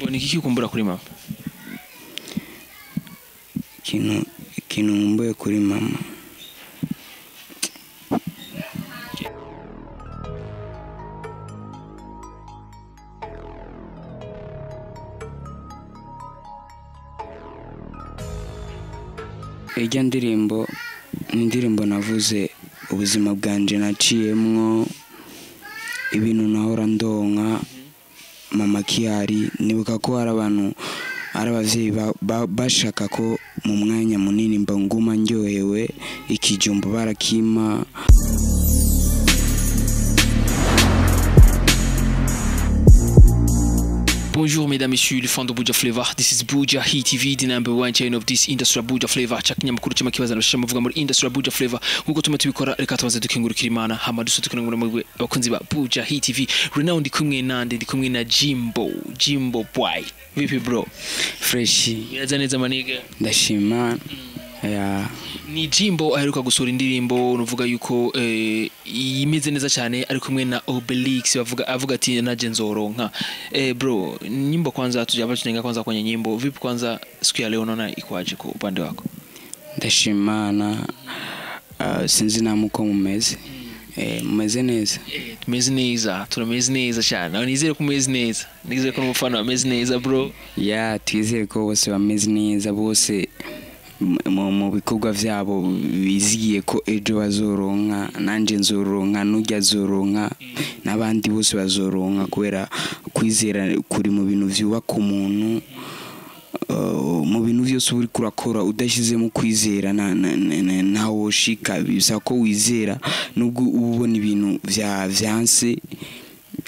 Mbona iki kumbura kuri mama? Ikintu nkumbuye kuri mama ijya ndirimbo ni indirimbo navuze ubuzima bwanje naciyemwo ibintu nahora ndonka mama kiyari nibuka ko hari abantu ari abavyeyi bashaka ko mu mwanya munini mba nguma ndyohewe ikijumbo barakima. Bonjour mesdames, messieurs, les fans de Buja Flavor. This is Buja Hit TV, the number one channel of this industry, Buja Flavor. Chakinya mukuru chama kibaza no shama vuga muri industry Buja Flavor. Nkuko tuma tubikora reka tubaze dukengurukira Imana. Hama duso tukanangura mu abakunzi ba Buja Hit TV. Rena ndi kumwe nande ndi kumwe na Jimbo Boy. Vipi bro? Fresh. Yaza neza maniga. Ndashima. Ya ni Jimbo aheruka gusura indirimbo nuvuga yuko imeze neza cyane ari kumwe na Obelix avuga ati naje nzoronka. Bro, nyimbo kwanza tujaba tunenga kwanza kwenye nyimbo. Vipi kwanza siku ya leo unaona ikwaje kwa upande wako? Ndashimana. Sinzi namuko mumeze. Mumeze neza. Tumeze neza, turameze neza cyane. Nizere ko mumeze neza. Nizere ko umufana ameze neza bro. Ya twizere ko bose bameze neza bose mu bikorwa vyabo bizigiye ko ejo bazoronka nanje nzoronka nujya zoronka nabandi bose bazoronka kubera kwizera kuri mu bintu vyubaka umuntu mu bintu vyose uri kurakora udashize mu kwizera nawo shika bisa ko wizera nubwo ubona ibintu vyanse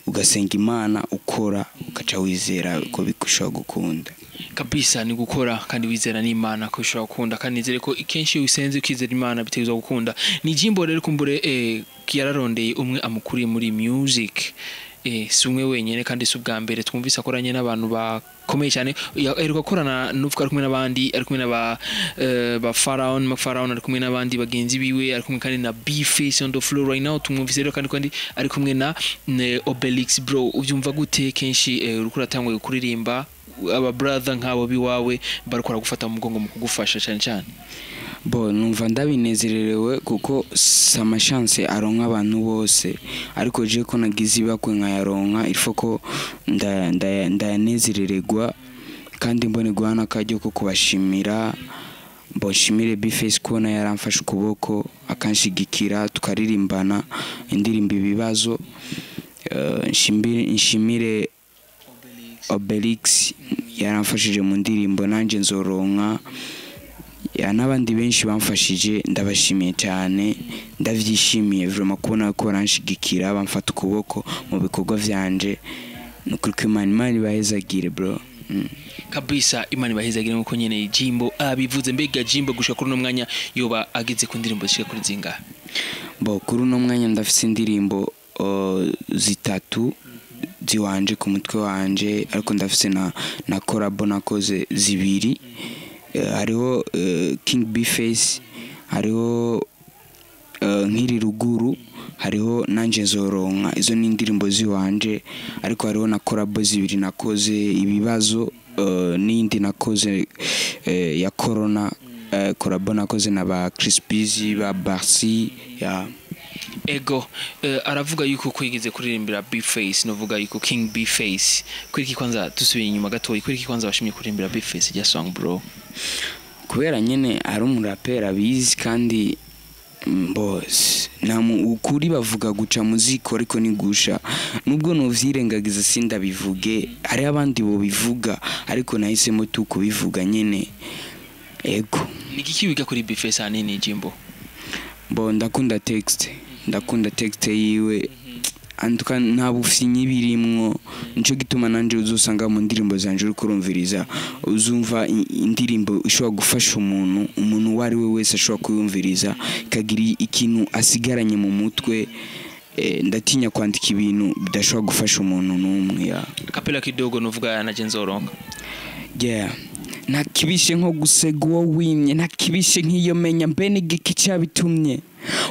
ugasenga Imana ukora ukaca wizera ko bikusha gukunda kabisa ni gukora kandi wizera n'Imana ko ushobora gukunda kandi nizere ko ikenshi wisenze ukizera Imana bitezwa gukunda. Ni Jimbo rero kumbure yararondeye umwe amukuriye muri music si umwe wenyene kandi si ubwa mbere twumvise akoranye n'abantu bakomeye cyane aheruka gukorana n'uvuga kumwe n'abandi ari kumwe ba Pharaon ari kumwe n'abandi bagenzi biwe ari kumwe kandi na B-Face on the floor right now tumwumvise rero kandi ari kumwe na Obelix. Bro ubyumva gute kenshi urukura tangwe kuririmba aba brother nkabo biwawe barukora gufata mu mugongo mu kugufasha cyane? Bo numva ndabinezererewe kuko sama chance aronka abantu bose ariko je ko nagize ibakwe nkayaronka ifo ko ndayanezerererwa kandi mbone guhana kajyo ko kubashimira boshimire B-Face ko na yaramfasha ukuboko akanshigikira tukaririmbana indirimbo ibibazo. Nshimire Obelix yaramfashije mu ndirimbo nanje nzoronka n'abandi benshi bamfashije ndabashimiye cyane ndavyishimiye vraiment kubona ko ranshigikira bamfata ukuboko mu bikorwa vyanje nukuri ko Imana ibahezagire bro. Kabisa Imana ibahezagire nkuko nyene Jimbo abivuze. Mbega Jimbo gushaka kuri no mwanya yoba ageze ku ndirimbo zishika kuri zinga? Bo kuri no mwanya ndafise indirimbo zitatu ziwanje ku mutwe wanje ariko ndafise na collab nakoze zibiri. Hariho King B-Face, hariho nkiri ruguru, hariho nanje nzoronka. Izo ni indirimbo ziwanje ariko hariho na collab zibiri nakoze ibibazo n'indi nakoze ya corona collab nakoze na ba Crispy ba Barsi ya ego. Aravuga yuko kwigeze kuririmbira B-Face novuga yuko King B-Face kwiki kwanza tusubiye inyuma gato kwiki kwanza bashimye kuririmbira B-Face ya song bro? Kubera nyene ari umurapera abizi kandi boss ukuri bavuga guca muziko ariko nigusha nubwo novyirengagiza sinda bivuge ari abandi bo bivuga ariko nahisemo tu kubivuga nyene ego. Nigiki wiga kuri B-Face anene Jimbo? Bo ndakunda text yiwe anduka ntabufinyi birimwo nico gituma nanje uzosanga mu ndirimbo zanje uri kurumviriza uzumva indirimbo ishobora gufasha umuntu wari we wese ashobora kuyumviriza kagira ikintu asigaranye mu mutwe. Ndatinya kwandika ibintu bidashobora gufasha umuntu numwe ya kapela kidogo novuga naje nzoronka. Yeah nakibishe nko gusega uwo wimye nakibishe nk'iyo menya mbene igiki cyabitumye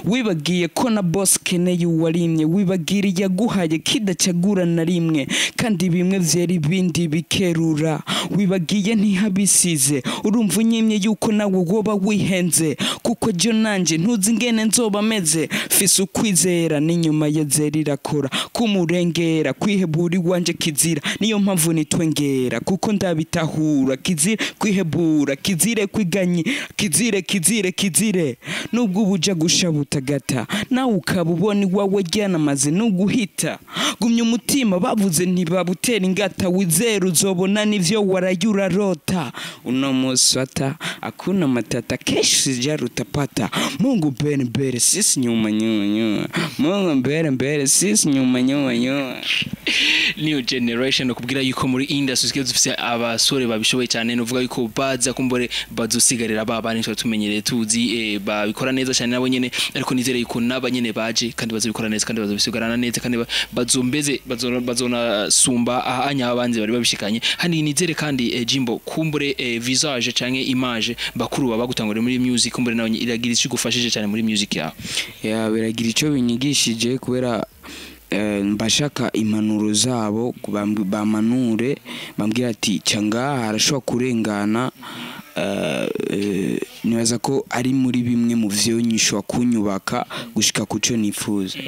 wibagiye ko na boss keneye uwarimye wibagira yaguhaye kidacagura na rimwe kandi bimwe vyera ibindi bikerura wibagiye ntihabisize urumva unyimye yuko nawe woba wihenze kuko jo nanje ntuzi ngene nzoba meze fise ukwizera n'inyuma ya zera irakora kumurengera kwihebura iwanje kizira niyo mpamvu nitwengera kuko ndabitahura kizira kwihebura kizire kwiganyi kizire nubwo ubuja gushabuta gata nawe ukabubona iwawe ryanamaze nuguhita gumya umutima bavuze ntibabutera ingata wizera uzobona nivyo warayura rota uno muswata akuna matata keshi jarutapata Mungu mbere sisi nyuma Mungu mbere sisi nyuma new generation ukubwira yuko muri industry skills dufise abasore babishoboye cyane novuga yuko baza kumbore bazusigarira baba nico tumenyereye tuzi babikora neza cyane nabo nyene ariko nizere yuko nabanyene baje kandi bazobikora neza kandi bazobisigarana neza kandi bazombeze bazona sumba ahanya abanzi bari babishikanye hani nizere kandi Jimbo kumbure visage canke image bakuru baba gutangura muri music kumbure nawe iragira ico gufashije cyane muri music yawe ya biragira ico binyigishije kubera mbashaka impanuro zabo bamanure bambwira ati canga harashobora kurengana nibaza ko ari muri bimwe mu vyonyishwa kunyubaka gushika kuco nifuza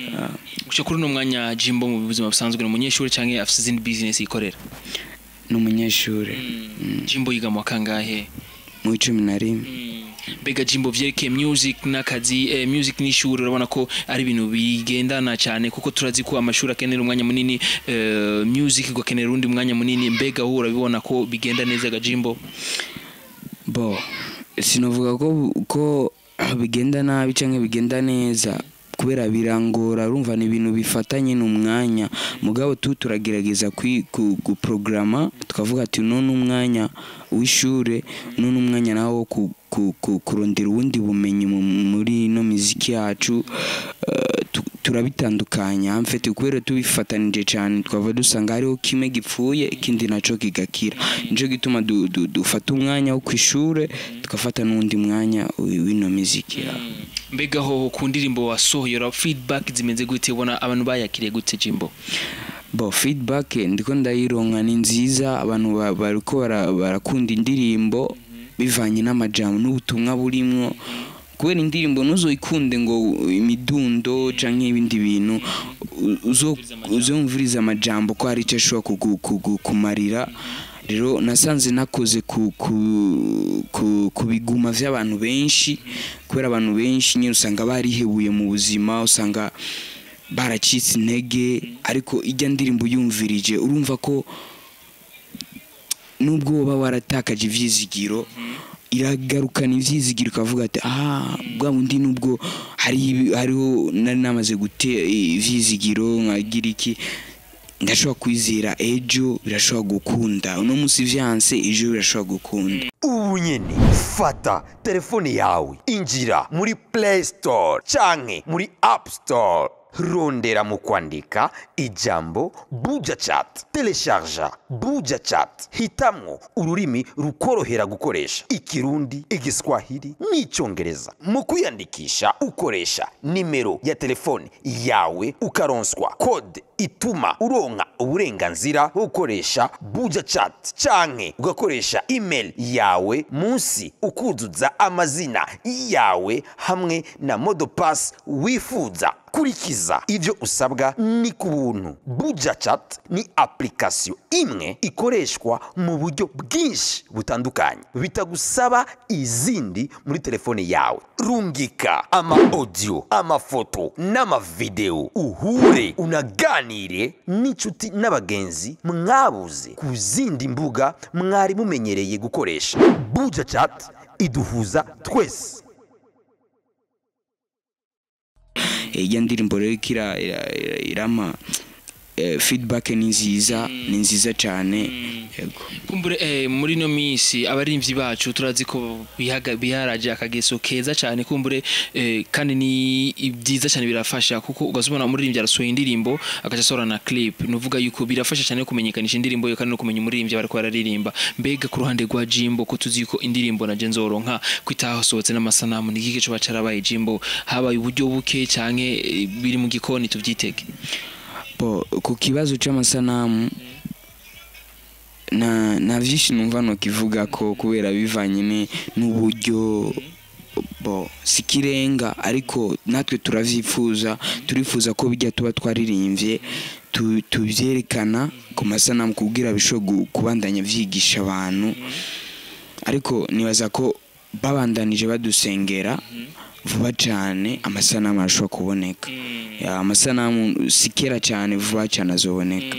gushika kuri no mwanya Jimbo mu buzima busanzwe no munyeshuri canke afise izindi business ikorera no munyeshuri Jimbo yiga mu kangahe mu 11 Bega Jimbo vyereke music nakazi music n'ishuri urabona ko ari ibintu bigendana cyane kuko turazi ko amashuri akenera umwanya munini music gukenera undi mwanya munini mbega ho urabibona ko bigenda neza ga Jimbo bo sinovuga ko bigenda nabi canke bigenda neza kubera birangora urumva ni ibintu bifatanye n'umwanya mugabo turagerageza guprograma tukavuga ati none umwanya w'ishure none umwanya nawo kurondera ubundi bumenyi muri no muziki yacu turabitandukanya amfete kubera tubifatanije cyane twava dusanga hariho kimwe gipfuye ikindi naco kigakira nico gituma dufata umwanya wo kwishure tukafata n'undi mwanya w'ino muziki mbega ho kundirimbo wasohoyera feedback zimeze gute ubona abantu bayakiriye gute Jimbo bo feedback ndiko ndayironka ni nziza abantu bariko barakunda indirimbo bivanye n'amajambo n'ubutumwa burimwo kubera indirimbo nuzoyikunde ngo imidundo canke ibindi bintu uzumviriza amajambo ko hari ico ashobora kumarira rero nasanze nakoze kubiguma vy'abantu benshi kubera abantu benshi nyine usanga barihebuye mu buzima usanga baracitse intege ariko ijya ndirimbo yumvirije urumva ko nubwo baba waratakaje ivyizigiro iragarukana ivyizigiro kavuga ati bwa bundi nubwo hariho nari namaze gute ivyizigiro nkagira iki ndashobora kwizera ejo birashobora gukunda uno musi vyanse ejo birashobora gukunda ubu nyene fata telefone yawe injira muri Play Store canke muri App Store rondera mu kwandika ijambo Buja Chat telecharge Buja Chat hitamwo ururimi rukorohera gukoresha ikirundi igiswahili n'icyongereza mu kwiyandikisha ukoresha nimero ya telefone yawe ukaronswa code ituma uronka uburenganzira ukoresha Buja Chat canke ugakoresha email yawe munsi ukuzuza amazina yawe hamwe na modopass wifuza kurikiza ivyo usabwa ni kubuntu Buja Chat ni application imwe ikoreshwa mu buryo bwinshi butandukanye bitagusaba izindi muri telefone yawe rungika ama audio ama foto n'ama video uhure unaganire n'inshuti n'abagenzi mwabuze ku zindi mbuga mwari mumenyereye gukoresha Buja Chat iduhuza twese ya ndirimbo rero irama feedback ni nziza cyane yego kumbure muri no misi abarimvyi bacu turazi ko biharaje akageso keza cyane kumbure kandi ni byiza cyane birafasha kuko ugazubona umuririmbyi arasohoye indirimbo akaca asora na clip nuvuga yuko birafasha cyane kumenyekanisha indirimbo yo kandi no kumenya umuririmbyi bariko bararirimba mbega ku ruhande rwa Jimbo ko tuzi ko indirimbo na Jenzoro nka kwitahasohotse n'amasanamu ni gike cyo bacarabaye Jimbo habaye uburyo buke cyane biri mu gikoni tuvyitege ku kibazo cy'amasanamu na vyinshi numva no kivuga ko kubera bivanye n'uburyo sikirenga ariko natwe turifuza ko bijya tuba twaririmbye tubyerekana ku masanamu kugira bishogo kubandanya vyigisha abantu ariko nibaza ko babandanije badusengera vuba cyane amasanamu ashobora kuboneka amasanamu sikera cyane vuba cyane azoboneka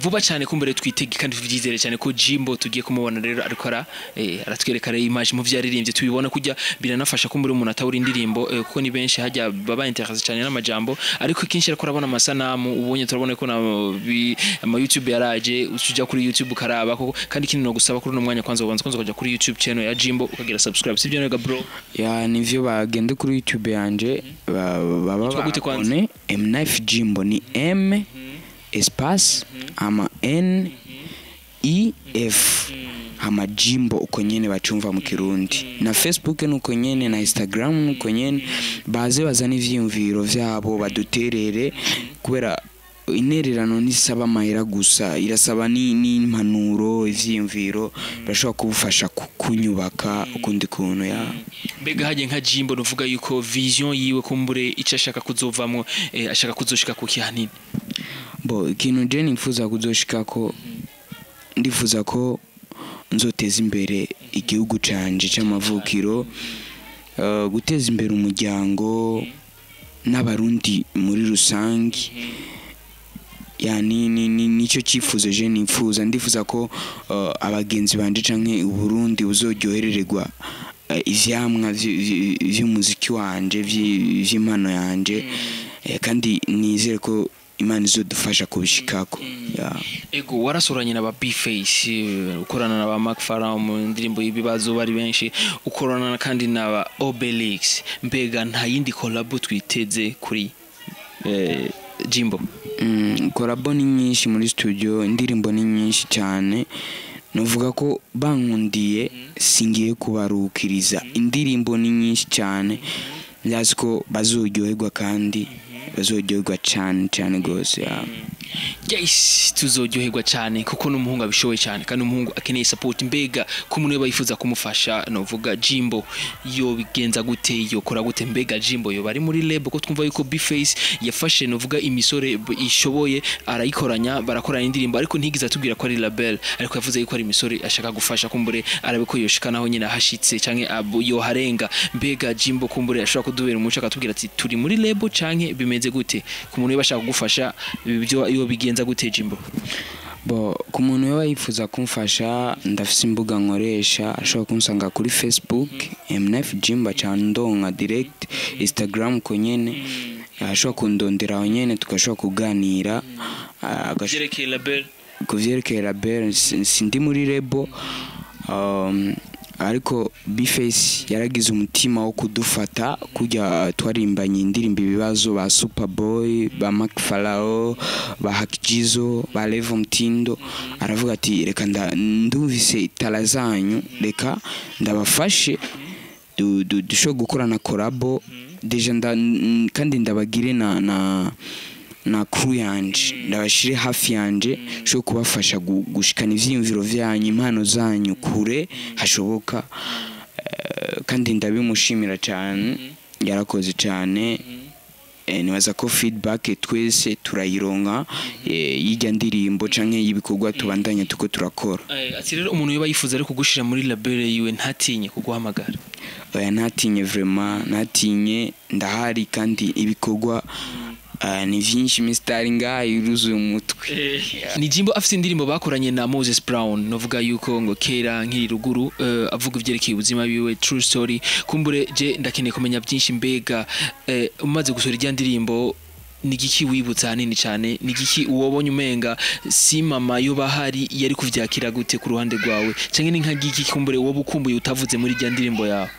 vuba cyane kumbere twitege kandi tuvyizere cyane ko Jimbo tugiye kumubona rero ariko aratwereka image mu vyaririmbye tubibona kujya biranafasha kumbere umuntu atawuri indirimbo kuko ni benshi hajya baba interesse cyane n'amajambo ariko kinshi ariko urabona amasanamu ubonye turabona ko na ama YouTube yaraje usuja kuri YouTube ukaraba ko kandi kintu no gusaba kuri no mwanya kwanza ubanza kujya kuri YouTube channel ya Jimbo ukagira subscribe sivyo nega bro nivyo bagende kuri YouTube yanje baba babone M9 Jimbo ni M espace ama N E F ama Jimbo uko nyene bacumva mu Kirundi na Facebook nuko nyene na Instagram nuko nyene baze bazana ivyiyumviro vyabo baduterere kubera intererano nisaba mahera gusa irasaba ni impanuro ivyiyumviro bashobora kubufasha kunyubaka ukundi kuntu ya mbega haje nka Jimbo nuvuga yuko vision yiwe kumbure icashaka kuzovamwo ashaka kuzoshika ku kihanini ikintu je nifuza kuzoshika ko ndifuza ko nzoteza imbere igihugu canje c'amavukiro guteza imbere umuryango n'abarundi muri rusangi nico cifuzo je ndifuza ko abagenzi banje canke uburundi buzoryohererwa ivyamwa vy'umuziki wanje vy'impano yanje kandi nizere ko Imana izodufasha kubishikako ego warasoranye na ba B-Face ukorana na ba Mark Farah mu ndirimbo y'ibibazo bari benshi ukorana kandi na ba Obelix mbega nta yindi collab twiteze kuri Jimbo collab ni nyinshi muri studio indirimbo ni nyinshi cyane nuvuga ko bankundiye singiye kubarukiriza indirimbo ni nyinshi cyane yaziko bazoryoherwa kandi bazoryoherwa cyane gose yes tuzoryoherwa cyane kuko n'umuhungu abishoboye cyane kandi umuhungu akeneye support mbega ko umuntu bayifuza kumufasha novuga Jimbo yo bigenza gute yo kora gute mbega Jimbo yo bari muri label ko twumva yuko B-Face yafashe novuga imisore ishoboye arayikoranya barakorana indirimbo ariko ntigiza tubwira ko ari label ariko yavuze yuko ari imisore ashaka gufasha kumbure arabe ko yoshikanaho nyine hashitse canke yo harenga mbega Jimbo kumbure ashaka kudubera umuco akatubwira ati turi muri label canke bimeze gute ku muntu bashaka kugufasha ibyo iyo bigenza gute Jimbo ku muntu yo yifuza kumfasha ndafise imbuga nkoresha ashobora kunsanga kuri Facebook M9 Jimbo cyandonga direct Instagram ko nyene ashobora kundondera aho nyene tukashobora kuganira kuvyerekeye label sindi muri label ariko B-Face yaragize umutima wo kudufata kujya twarimbanye indirimbo ibibazo ba Superboy ba Mark Farah ba Hakijizo ba Levo Mtindo aravuga ati reka ndumvise italazanyu reka ndabafashe dusho gukorana collab deja kandi ndabagire na crew yanje ndabashire hafi yanje cyo kubafasha gushikana ivyimviro vyanyu impano zanyu kure hashoboka kandi ndabimushimira cyane yarakoze cyane nibaza ko feedback twese turayironka yijya ndirimbo canke yibikorwa tubandanya tuko turakora ati rero umuntu yoba yifuza ari kugushira muri label yiwe ntatinye kuguhamagara ntatinye vraiment ntatinye ndahari kandi ibikorwa ni vyinshi Mr. Ngayi yuzuye umutwe ni Jimbo afite indirimbo bakoranye na Moses Brown novuga yuko ngo kera nkiri ruguru avuga ivyerekeye ubuzima biwe true story kumbure je ndakeneye kumenya byinshi mbega umaze gusura ijya ndirimbo nigiki wibutsa hanini cyane nigiki uwobonye umenga si mama yo bahari yari kuvyakira gute ku ruhande rwawe cyangwa ni nka giki kumbure wowe ukumbuye utavuze muri rya ndirimbo yawe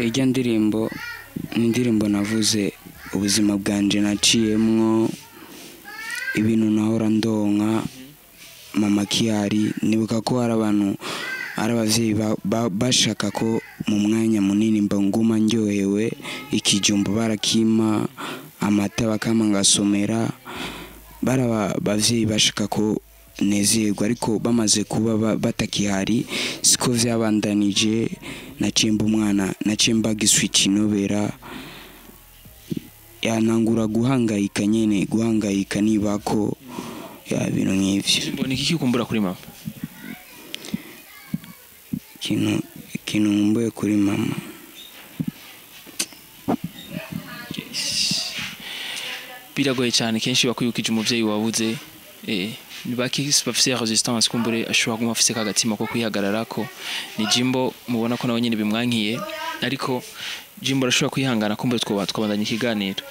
ijya ndirimbo ni indirimbo navuze ubuzima bwanje naciyemwo ibintu nahora ndonka mama kiyari nibuka ko hari abantu ari abavyeyi bashaka ko mu mwanya munini mba nguma ndyohewe ikijumbo barakima amata bakama ngasomera bara bavyeyi bashaka ko nezerwa ariko bamaze kuba batakihari siko vyabandanije nacimba umwana nacimba giswitch inobera yanangura guhangayika nyene guhangayika nibako ya bintu nk'ivyo mbona iki kumbura kuri mama kintu mbuye kuri mama biragoye cyane kenshi bakuyukije umuvyeyi wabuze nibaki bafise resistance kumbure ashobora kuma afise kagatima ko kwihagararako ni Jimbo mubona ko nawe nyine bimwankiye ariko Jimbo arashobora kwihangana kumbure twabandanya ikiganiro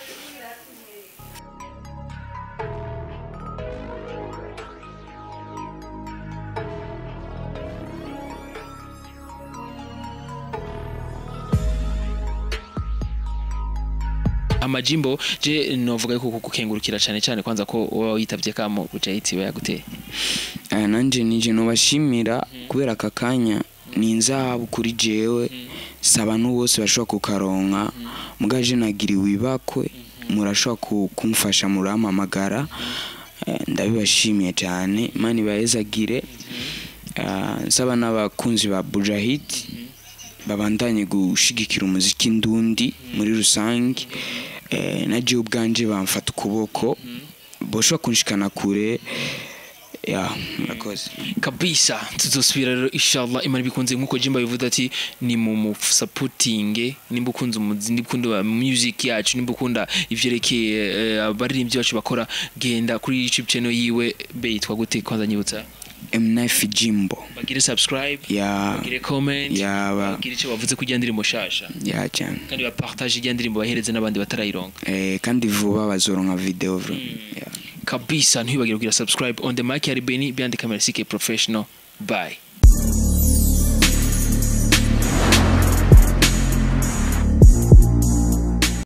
Amajimbo je novuga yuko kukengurukira cyane cyane kwanza ko wowe witavye kamo kuja yitiwe yaguteye nanje nije no bashimira kubera akakanya ni nzahabu kuri jewe sabantu bose bashobora kukaronka mugaje nagiriwe ibakwe murashobora kumfasha muramamagara ndabibashimiye cyane mani bayezagire nsaba n'abakunzi ba Bujahid babandanye gushigikira umuziki ndundi muri rusange naje ubwanje bamfata ukuboko boshobora kunshikana kure ya murakoze kabisa tuzosubira rero inshallah imana bikunze nkuko Jimbo bivuga ati ni mu supporting nimba ukunze umuziki ndikunda music yacu nimba ukunda ivyerekeye abaririmbyi bacu bakora genda kuri YouTube channel yiwe beitwa gute kwanza nyibutsa M9 Jimbo bagire subscribe bagire comment bagire icyo bavuze kujya ndirimbo shasha cyane kandi bapartage ijya ndirimbo bahereze n'abandi batarayironka kandi vuba bazoronka video kabisa ntibagire kugira subscribe on the mic ya Beni behind the camera CK professional bye